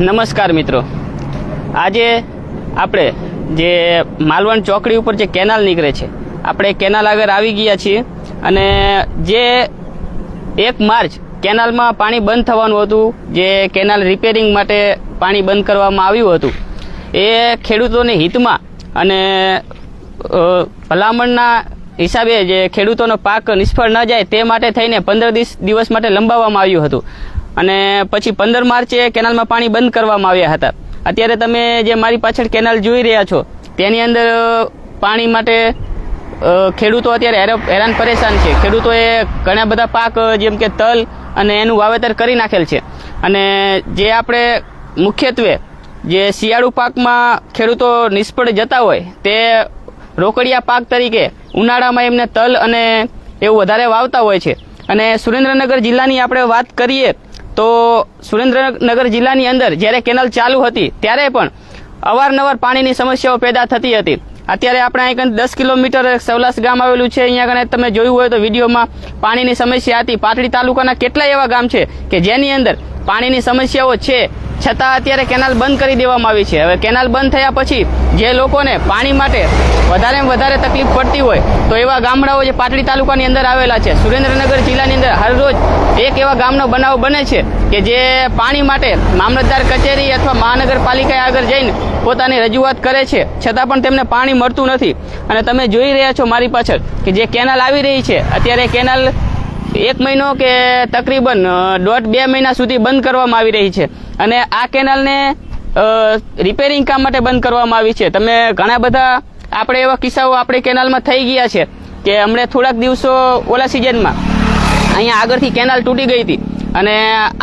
નમસ્કાર મિત્રો, આજે આપણે જે માલવણ ચોકડી ઉપર જે કેનાલ નીકળે છે, આપણે કેનાલ આગળ આવી ગયા છીએ અને જે 1 માર્ચ કેનાલમાં પાણી બંધ થવાનું હતું, જે કેનાલ રિપેરિંગ માટે પાણી બંધ કરવામાં આવ્યું હતું, એ ખેડૂતોને હિતમાં અને ભલામણના હિસાબે જે ખેડૂતોનો પાક નિષ્ફળ ન જાય તે માટે થઈને 15 દિવસ માટે લંબાવવામાં આવ્યું હતું અને પછી 15 માર્ચે કેનાલમાં પાણી બંધ કરવામાં આવ્યા હતા. અત્યારે તમે જે મારી પાછળ કેનાલ જોઈ રહ્યા છો તેની અંદર પાણી માટે ખેડૂતો અત્યારે હેરાન પરેશાન છે. ખેડૂતોએ ઘણા બધા પાક જેમ કે તલ અને એનું વાવેતર કરી નાખેલ છે અને જે આપણે મુખ્યત્વે જે શિયાળુ પાકમાં ખેડૂતો નિષ્ફળ જતા હોય તે રોકડિયા પાક તરીકે ઉનાળામાં એમને તલ અને એવું વધારે વાવતા હોય છે. અને સુરેન્દ્રનગર જિલ્લાની આપણે વાત કરીએ તો સુરેન્દ્રનગર જિલ્લાની અંદર જ્યારે કેનાલ ચાલુ હતી ત્યારે પણ અવારનવાર પાણીની સમસ્યાઓ પેદા થતી હતી. અત્યારે આપણે અહીં 10 કિલોમીટર સવલાસ ગામ આવેલું છે, અહીંયા કને તમે જોયું હોય તો વિડીયોમાં પાણીની સમસ્યા હતી. પાટડી તાલુકાના કેટલાય એવા ગામ છે કે જેની અંદર પાણીની સમસ્યાઓ છે, છતાં અત્યારે કેનાલ બંધ કરી દેવામાં આવી છે. હવે કેનાલ બંધ થયા પછી જે લોકોને પાણી માટે વધારેમાં વધારે તકલીફ પડતી હોય તો એવા ગામડાઓ જે પાટડી તાલુકાની અંદર આવેલા છે, સુરેન્દ્રનગર જિલ્લાની અંદર હરરોજ એક એવા ગામનો બનાવ બને છે કે જે પાણી માટે મામલતદાર કચેરી અથવા મહાનગરપાલિકા આગળ જઈને પોતાની રજૂઆત કરે છે, છતાં પણ તેમને પાણી મળતું નથી. અને તમે જોઈ રહ્યા છો મારી પાછળ કે જે કેનાલ આવી રહી છે, અત્યારે કેનાલ 1 મહિનો કે તકરીબન 1.5-2 મહિના સુધી બંધ કરવામાં આવી રહી છે અને આ કેનાલને રિપેરિંગ કામ માટે બંધ કરવામાં આવી છે. તમે ઘણા બધા આપણે એવા કિસ્સાઓ આપણી કેનાલમાં થઈ ગયા છે કે હમણાં થોડાક દિવસો ઓલા સિઝનમાં અહીંયા આગળથી કેનાલ તૂટી ગઈ હતી અને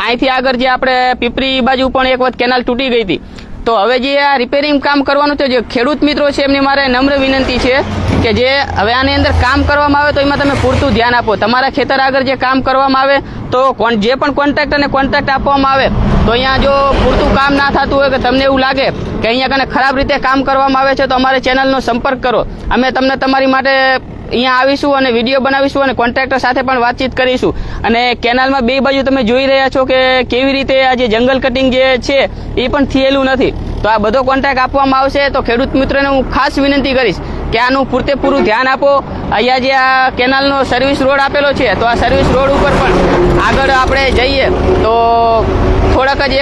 અહીંથી આગળ જે આપણે પીપરી બાજુ પણ એક વખત કેનાલ તૂટી ગઈ હતી. તો હવે જે આ રિપેરિંગ કામ કરવાનું છે, જે ખેડૂત મિત્રો છે એમની મારે નમ્ર વિનંતી છે કે જે હવે આની અંદર કામ કરવામાં આવે તો એમાં તમે પૂરતું ધ્યાન આપો. તમારા ખેતર આગળ જે કામ કરવામાં આવે તો જે પણ કોન્ટ્રાક્ટ આપવામાં આવે તો અહીંયા જો પૂરતું કામ ના થતું હોય કે તમને એવું લાગે કે અહીંયા કને ખરાબ રીતે કામ કરવામાં આવે છે તો અમારે ચેનલનો સંપર્ક કરો. અમે તમને તમારી માટે અહીંયા આવીશું અને વિડીયો બનાવીશું અને કોન્ટ્રાક્ટર સાથે પણ વાતચીત કરીશું. અને કેનાલમાં બે બાજુ તમે જોઈ રહ્યા છો કે કેવી રીતે આ જે જંગલ કટિંગ જે છે એ પણ થયેલું નથી. તો આ બધો કોન્ટ્રાક્ટ આપવામાં આવશે તો ખેડૂત મિત્રોને હું ખાસ વિનંતી કરીશ કે આનું પૂરેપૂરું ધ્યાન આપો. અહીંયા જે આ કેનાલનો સર્વિસ રોડ આપેલો છે તો આ સર્વિસ રોડ ઉપર પણ આગળ આપણે જઈએ તો થોડાક જ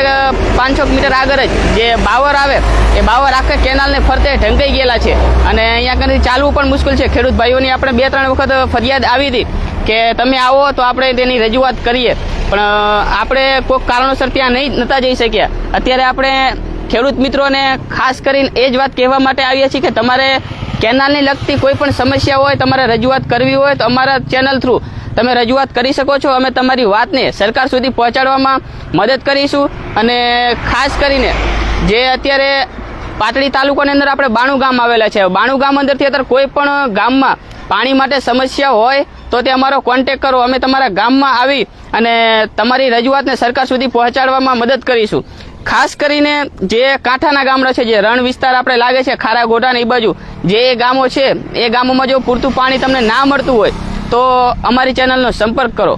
500 મીટર આગળ જ જે બાવર આવે એ બાવર આખા કેનાલને ફરતે ઢંકાઈ ગયેલા છે અને અહીંયા કને ચાલવું પણ મુશ્કેલ છે. ખેડૂત ભાઈઓની આપણે 2-3 વખત ફરિયાદ આવી હતી કે તમે આવો તો આપણે તેની રજૂઆત કરીએ, પણ આપણે કોઈક કારણોસર ત્યાં નહોતા જઈ શક્યા. અત્યારે આપણે ખેડૂત મિત્રોને ખાસ કરીને એ જ વાત કહેવા માટે આવ્યા છીએ કે તમારે કેનાલને લગતી કોઈ પણ સમસ્યા હોય, તમારે રજૂઆત કરવી હોય તો અમારા ચેનલ થ્રુ તમે રજૂઆત કરી શકો છો. અમે તમારી વાતને સરકાર સુધી પહોંચાડવામાં મદદ કરીશું. અને ખાસ કરીને જે અત્યારે પાટડી તાલુકાની અંદર આપણે 92 ગામ આવેલા છે, 92 ગામ અંદરથી અત્યારે કોઈ પણ ગામમાં પાણી માટે સમસ્યા હોય તો તે અમારો કોન્ટેક કરો. અમે તમારા ગામમાં આવી અને તમારી રજૂઆતને સરકાર સુધી પહોંચાડવામાં મદદ કરીશું. ખાસ કરીને જે કાંઠાના ગામડા છે, જે રણ વિસ્તાર આપણે લાગે છે, ખારા ગોટા ને એ બાજુ જે ગામો છે, એ ગામોમાં જો પૂરતું પાણી તમને ના મળતું હોય તો અમારી ચેનલનો સંપર્ક કરો.